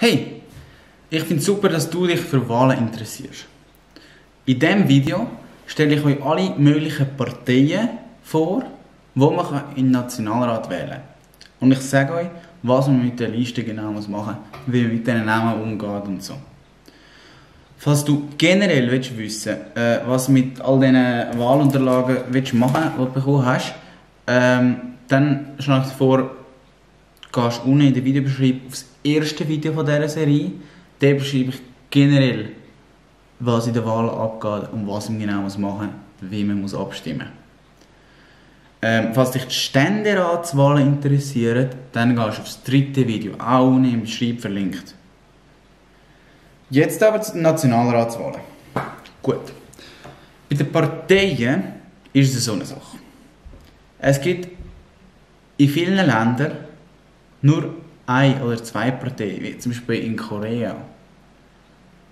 Hey, ich finde es super, dass du dich für Wahlen interessierst. In diesem Video stelle ich euch alle möglichen Parteien vor, die man in den Nationalrat wählen kann. Und ich sage euch, was man mit der Liste genau machen muss, wie man mit diesen Namen umgeht und so. Falls du generell wissen willst, was du mit all diesen Wahlunterlagen machen willst, die du bekommen hast, dann schlage ich dir vor, gehst unten in der Videobeschreibung auf das erste Video von dieser Serie. Da beschreibe ich generell, was in der Wahl abgeht und was man genau machen muss, wie man abstimmen muss. Falls dich die Ständeratswahlen interessieren, dann gehst du auf das dritte Video, auch unten im Beschreibung verlinkt. Jetzt aber zu den Nationalratswahlen. Gut. Bei den Parteien ist es so eine Sache. Es gibt in vielen Ländern nur ein oder zwei Parteien, wie zum Beispiel in Korea.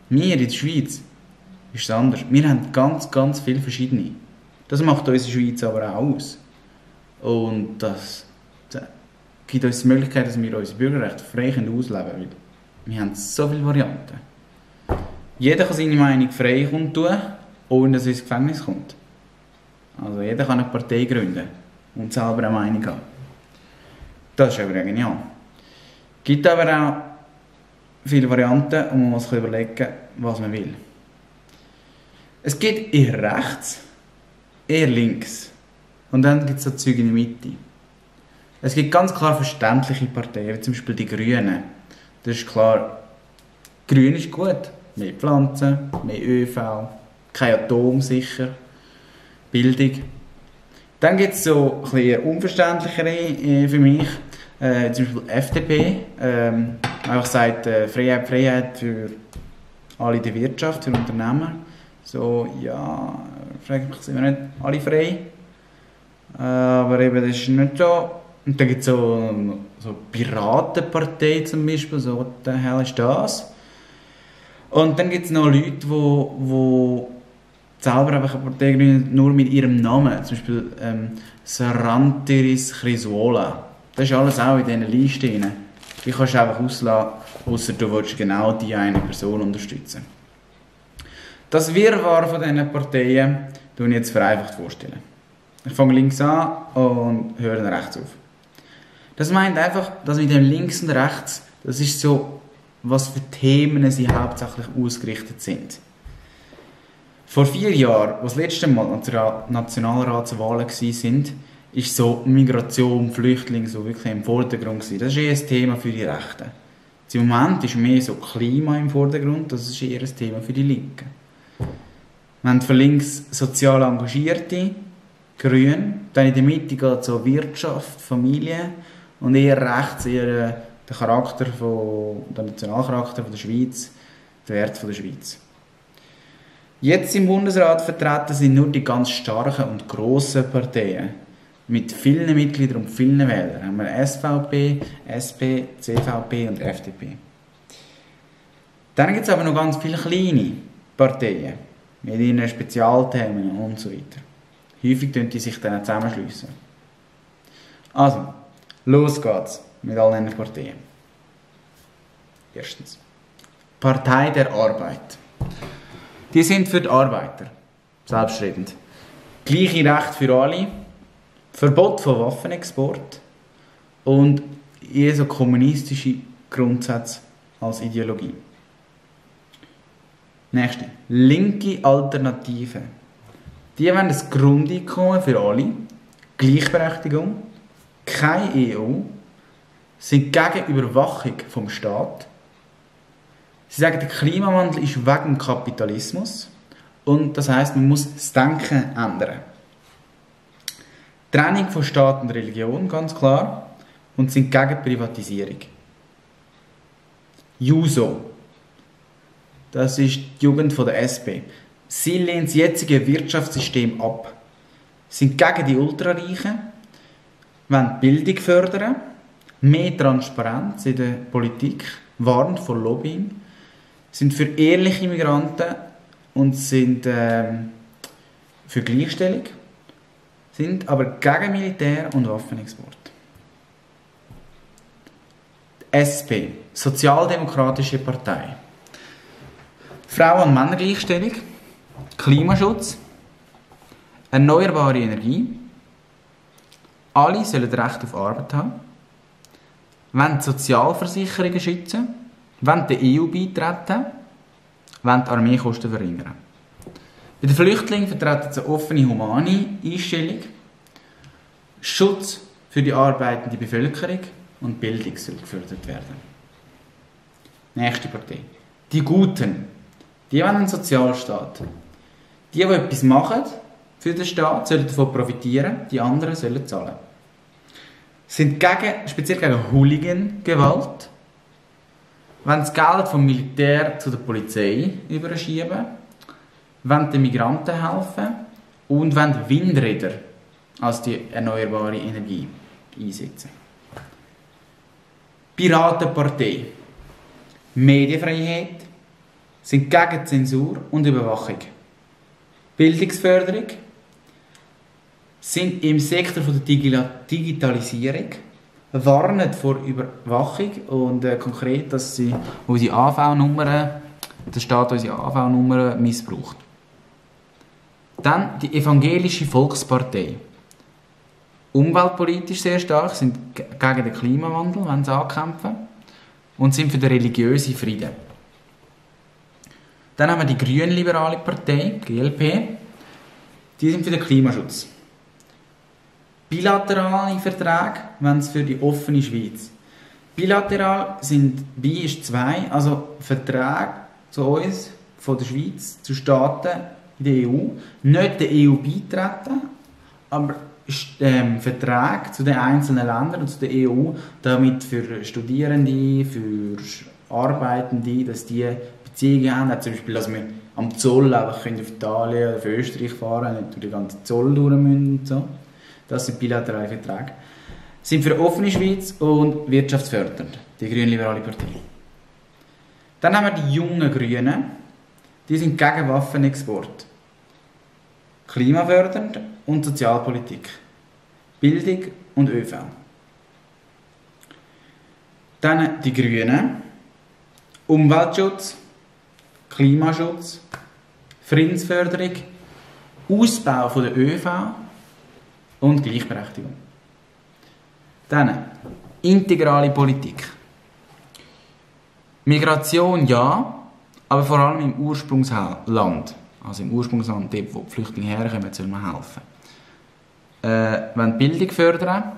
Wir in der Schweiz ist es anders. Wir haben ganz viele verschiedene. Das macht unsere Schweiz aber auch aus. Und das gibt uns die Möglichkeit, dass wir unsere Bürgerrechte frei ausleben können. Wir haben so viele Varianten. Jeder kann seine Meinung frei kundtun, ohne dass er ins Gefängnis kommt. Also jeder kann eine Partei gründen und selber eine Meinung haben. Das ist aber genial. Es gibt aber auch viele Varianten und man muss sich überlegen, was man will. Es gibt eher rechts, eher links und dann gibt es so Zeug in der Mitte. Es gibt ganz klar verständliche Parteien, wie zum Beispiel die Grünen. Das ist klar, Grün ist gut. Mehr Pflanzen, mehr ÖV, kein Atom sicher, Bildung. Dann gibt es so ein bisschen unverständlichere für mich, zum Beispiel FDP, einfach sagt Freiheit für alle in der Wirtschaft, für Unternehmen. So, ja, frage mich, sind wir nicht alle frei? Aber eben, das ist nicht so. Und dann gibt es so Piratenpartei zum Beispiel, so, what the hell ist das? Und dann gibt es noch Leute, die selber einfach eine Partei gründen, nur mit ihrem Namen. Zum Beispiel Sarantiris Chrysola. Das ist alles auch in diesen Listen drin. Die kannst du einfach auslassen, ausser du willst genau die eine Person unterstützen. Das Wirrwarr von diesen Parteien tue ich jetzt vereinfacht vorstellen. Ich fange links an und höre dann rechts auf. Das meint einfach, dass mit dem links und rechts, das ist so, was für Themen sie hauptsächlich ausgerichtet sind. Vor 4 Jahren, als das letzte Mal Nationalratswahlen waren, ist so Migration, Flüchtlinge so wirklich im Vordergrund gewesen. Das ist eher ein Thema für die Rechten. Im Moment ist mehr so Klima im Vordergrund, das ist eher ein Thema für die Linken. Wir haben von links sozial Engagierte, Grün, dann in der Mitte geht so Wirtschaft, Familie und eher rechts eher der Nationalcharakter von der Schweiz, der Wert von der Schweiz. Jetzt im Bundesrat vertreten sind nur die ganz starken und grossen Parteien mit vielen Mitgliedern und vielen Wählern. Haben wir SVP, SP, CVP und FDP. Dann gibt es aber noch ganz viele kleine Parteien mit ihren Spezialthemen und so weiter. Häufig tun die sich dann zusammenschliessen. Also, los geht's mit all diesen Parteien. Erstens. Partei der Arbeit. Die sind für die Arbeiter. Selbstredend. Gleiche Rechte für alle. Verbot von Waffenexport. Und eher so kommunistische Grundsätze als Ideologie. Nächste. Linke Alternative. Die wollen das Grundeinkommen für alle. Gleichberechtigung. Keine EU. Sind gegen Überwachung vom Staat. Sie sagen, der Klimawandel ist wegen dem Kapitalismus und das heisst, man muss das Denken ändern. Trennung von Staat und Religion, ganz klar, und sind gegen Privatisierung. JUSO, das ist die Jugend von der SP. Sie lehnen das jetzige Wirtschaftssystem ab, sind gegen die Ultrareichen, wollen Bildung fördern, mehr Transparenz in der Politik, warnt vor Lobbying, sind für ehrliche Migranten und sind für Gleichstellung, sind aber gegen Militär und Waffenexport. Die SP, Sozialdemokratische Partei. Frauen- und Männergleichstellung, Klimaschutz, erneuerbare Energie, alle sollen Recht auf Arbeit haben, wollen die Sozialversicherungen schützen, wollen der EU beitreten, wollen die Armeekosten verringern. Bei den Flüchtlingen vertreten sie eine offene, humane Einstellung, Schutz für die arbeitende Bevölkerung und Bildung soll gefördert werden. Nächste Partei. Die Guten. Die wollen einen Sozialstaat. Die etwas machen für den Staat, sollen davon profitieren, die anderen sollen zahlen. Sind speziell gegen Hooligan-Gewalt, wollen das Geld vom Militär zu der Polizei überschieben, wollen den Migranten helfen und wollen Windräder als die erneuerbare Energie einsetzen. Piratenpartei. Medienfreiheit, sind gegen Zensur und Überwachung. Bildungsförderung, sind im Sektor der Digitalisierung, warnen vor Überwachung und konkret, dass sie unsere AV-Nummern, der Staat unsere AV-Nummern missbraucht. Dann die Evangelische Volkspartei. Umweltpolitisch sehr stark, sind gegen den Klimawandel, wenn sie ankämpfen, und sind für den religiösen Frieden. Dann haben wir die Grünliberale Partei, GLP, die sind für den Klimaschutz. Bilaterale Verträge, wenn es für die offene Schweiz. Bilateral sind bi ist 2, also Verträge zu uns, von der Schweiz, zu Staaten in der EU, nicht der EU beitreten, aber Verträge zu den einzelnen Ländern und zu der EU, damit für Studierende, für Arbeitende, dass die Beziehungen haben, auch zum Beispiel, dass wir am Zoll einfach auf Italien oder für Österreich fahren, nicht durch den ganzen Zoll durch müssen und so. Das sind bilaterale Verträge. Sind für eine offene Schweiz und wirtschaftsfördernd, die Grünliberale Partei. Dann haben wir die jungen Grünen, die sind gegen Waffenexport. Klimafördernd und Sozialpolitik. Bildung und ÖV. Dann die Grünen. Umweltschutz, Klimaschutz, Friedensförderung, Ausbau von der ÖV und Gleichberechtigung. Dann integrale Politik. Migration ja, aber vor allem im Ursprungsland. Also im Ursprungsland, dort, wo die Flüchtlinge herkommen, soll man helfen. Wollen Bildung fördern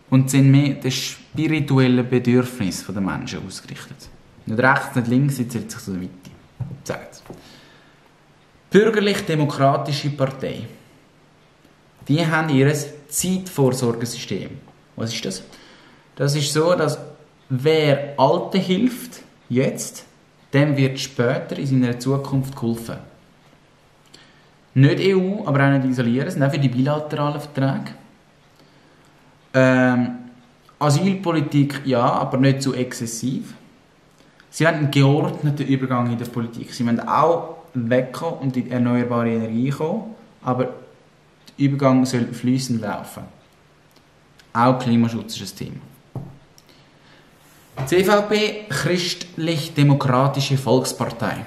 und sind mehr den spirituellen Bedürfnissen der Menschen ausgerichtet. Nicht rechts, nicht links, jetzt sich so in der Mitte. Sagt's. Bürgerlich-Demokratische Partei. Die haben ihr Zeitvorsorgesystem. Was ist das? Das ist so, dass wer Alten hilft, jetzt, dem wird später in seiner Zukunft geholfen. Nicht EU, aber auch nicht isolieren, sind auch für die bilateralen Verträge. Asylpolitik ja, aber nicht zu exzessiv. Sie wollen einen geordneten Übergang in der Politik. Sie wollen auch wegkommen und in die erneuerbare Energie kommen, aber der Übergang soll fließend laufen. Auch Klimaschutz ist ein Thema. CVP, Christlich-Demokratische Volkspartei.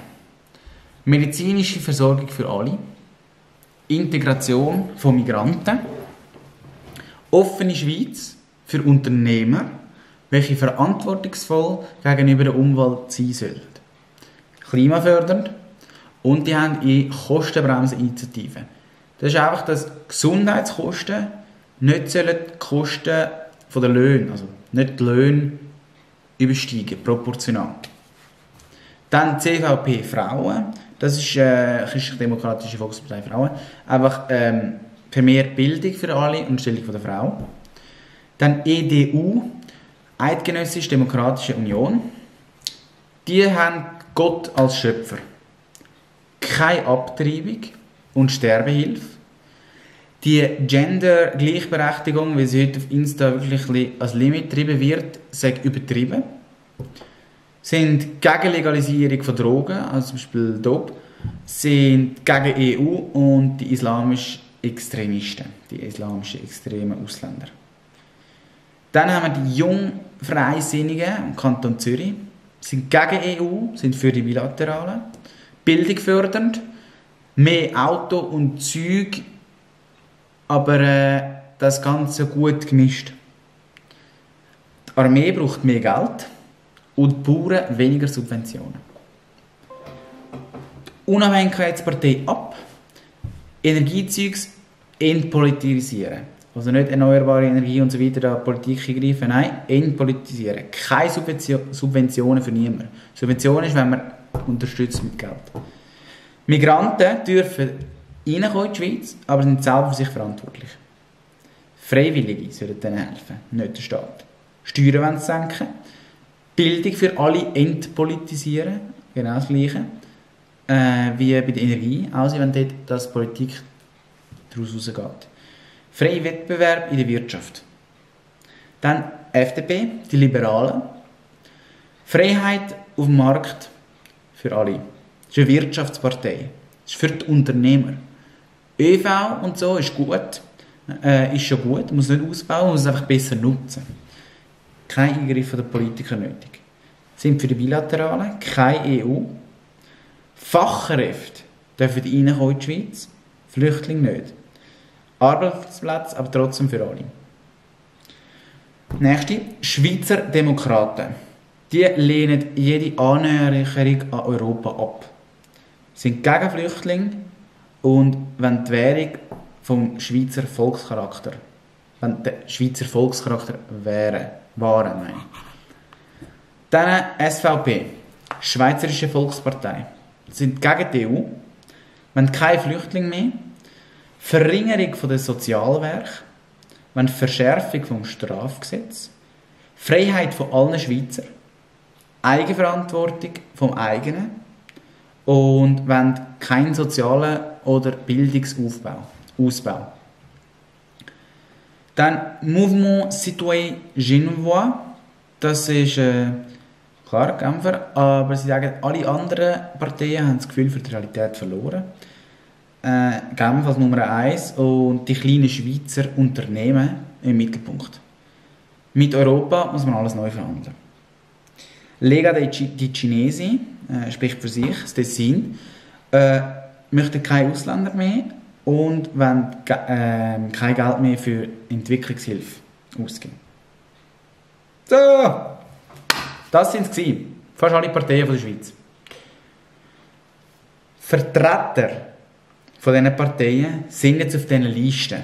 Medizinische Versorgung für alle. Integration von Migranten. Offene Schweiz für Unternehmer, welche verantwortungsvoll gegenüber der Umwelt sein sollen. Klimafördernd. Und die haben eine Kostenbremse-Initiative. Das ist einfach, dass Gesundheitskosten nicht die Kosten der Löhne, also nicht die Löhne übersteigen, proportional. Dann CVP Frauen, das ist Christlich-Demokratische Volkspartei Frauen, einfach vermehrt Bildung für alle und Stellung der Frau. Dann EDU, Eidgenössisch-Demokratische Union, die haben Gott als Schöpfer. Keine Abtreibung und Sterbehilfe. Die Gender-Gleichberechtigung, wie sie heute auf Insta wirklich als Limit getrieben wird, sagt übertrieben. Sind gegen Legalisierung von Drogen, also zum Beispiel Dope, sind gegen EU und die islamischen Extremisten, die islamischen extremen Ausländer. Dann haben wir die Freisinnigen im Kanton Zürich sind gegen EU, sind für die Bilateralen, Bildung fördernd, mehr Auto und Züg, aber das Ganze gut gemischt. Die Armee braucht mehr Geld und die Bauern weniger Subventionen. Die Unabhängigkeitspartei ab, Energiezeugs entpolitisieren. Also nicht erneuerbare Energie und so weiter, da Politik eingreifen, nein, entpolitisieren. Keine Subventionen für niemanden. Subventionen ist, wenn man unterstützt mit Geld. Migranten dürfen reinkommen in die Schweiz, aber sind selber für sich verantwortlich. Freiwillige sollen denen helfen, nicht der Staat. Steuern wollen sie senken, Bildung für alle entpolitisieren, genau das Gleiche, wie bei der Energie, also wenn dort das Politik daraus rausgeht. Freier Wettbewerb in der Wirtschaft. Dann FDP, die Liberalen. Freiheit auf dem Markt für alle. Das ist eine Wirtschaftspartei. Das ist für die Unternehmer. ÖV und so ist gut. Ist schon gut, man muss nicht ausbauen, man muss es einfach besser nutzen. Kein Eingriff der Politiker nötig. Sind für die Bilateralen, keine EU. Fachkräfte dürfen reinkommen in die Schweiz, Flüchtlinge nicht. Arbeitsplätze, aber trotzdem für alle. Nächste, Schweizer Demokraten. Die lehnen jede Annäherung an Europa ab. Sind gegen Flüchtlinge und wollen die Währung vom Schweizer Volkscharakter. Wenn der Schweizer Volkscharakter waren. Dann SVP, Schweizerische Volkspartei. Sind gegen die EU, wollen keine Flüchtlinge mehr, Verringerung der Sozialwerke, wollen Verschärfung vom Strafgesetz, Freiheit von allen Schweizer, Eigenverantwortung vom eigenen und wollen keinen sozialen oder Bildungsausbau. Dann Mouvement Citoyen Genevois, das ist klar Genfer, aber sie sagen, alle anderen Parteien haben das Gefühl für die Realität verloren. Genf als Nummer 1 und die kleinen Schweizer Unternehmen im Mittelpunkt. Mit Europa muss man alles neu verhandeln. Lega di Cinesi spricht für sich, das Tessin, möchte keine Ausländer mehr und wollen kein Geld mehr für Entwicklungshilfe ausgeben. So, das waren es. Fast alle Parteien der Schweiz. Vertreter von diesen Parteien sind jetzt auf diesen Listen.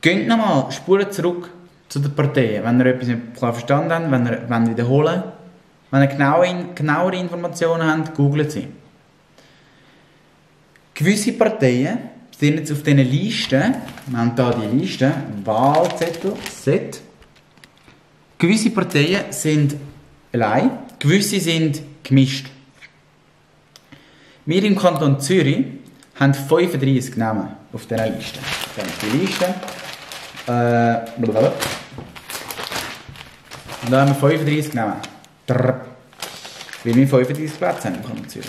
Geht nochmal, spuren zurück zu den Parteien, wenn ihr etwas nicht klar verstanden habt, wenn ihr wiederholen wollt. Wenn ihr genauere Informationen habt, googelt sie. Gewisse Parteien sind jetzt auf diesen Listen, wir haben hier die Liste, Wahlzettel, Z. Gewisse Parteien sind allein, gewisse sind gemischt. Wir im Kanton Zürich haben 35 Namen auf dieser Liste. Das ist die Liste. Und da haben wir 35 Namen. Weil wir 35 Plätze haben im Kanton Zürich.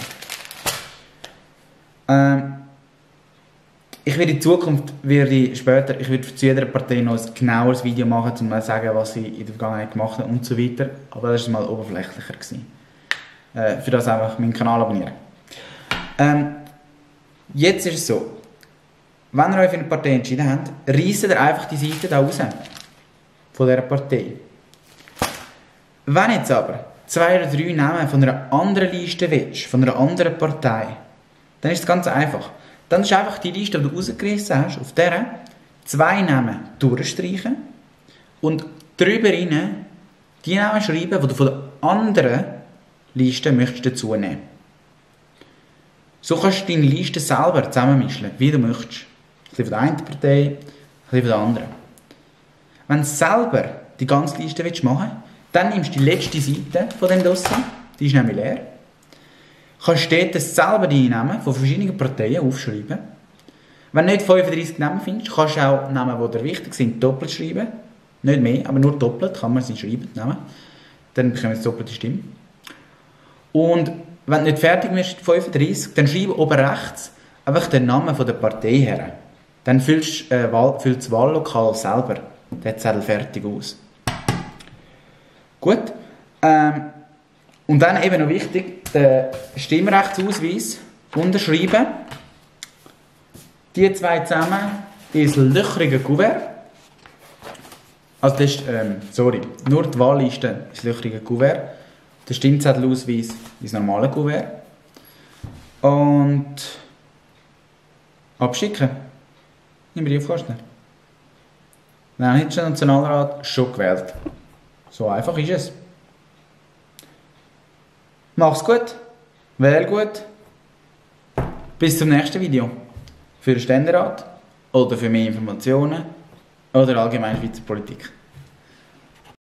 Ich werde in Zukunft ich werde zu jeder Partei noch ein genaueres Video machen, um zu sagen, was sie in der Vergangenheit gemacht haben und so weiter. Aber das war mal oberflächlicher gewesen. Für das einfach meinen Kanal abonnieren. Jetzt ist es so, wenn ihr euch für eine Partei entschieden habt, reisst ihr einfach die Seite da raus. Von dieser Partei. Wenn jetzt aber 2 oder 3 Namen von einer anderen Liste willst, von einer anderen Partei, dann ist es ganz einfach. Dann ist einfach die Liste, die du rausgerissen hast, auf der 2 Namen durchstreichen und drüber rein die Namen schreiben, die du von der anderen Liste möchtest dazu nehmen. So kannst du deine Liste selber zusammenmischen, wie du möchtest. Ein bisschen von der einen Partei, ein bisschen von der anderen. Wenn du selber die ganze Liste machen willst, dann nimmst du die letzte Seite von dem Dossier, die ist nämlich leer. Kannst dort selber deine Namen von verschiedenen Parteien aufschreiben. Wenn du nicht 35 Namen findest, kannst du auch Namen, die dir wichtig sind, doppelt schreiben. Nicht mehr, aber nur doppelt kann man sie schreiben, die Namen. Dann bekommen wir doppelte Stimme. Und wenn du nicht fertig bist mit 35, dann schreibe oben rechts einfach den Namen von der Partei her. Dann füllt das Wahllokal selber der Zettel fertig aus. Gut. Und dann eben noch wichtig, den Stimmrechtsausweis unterschreiben. Die zwei zusammen ins löchrige Kuvert. Also das ist, nur die Wahlliste ins löchrige Kuvert. Der Stimmzettelausweis ins normale Kuvert. Und abschicken. Im Briefkasten. Dann hat der Nationalrat schon gewählt. So einfach ist es. Mach's gut. Wähl gut. Bis zum nächsten Video. Für den Ständerat oder für mehr Informationen oder allgemein Schweizer Politik.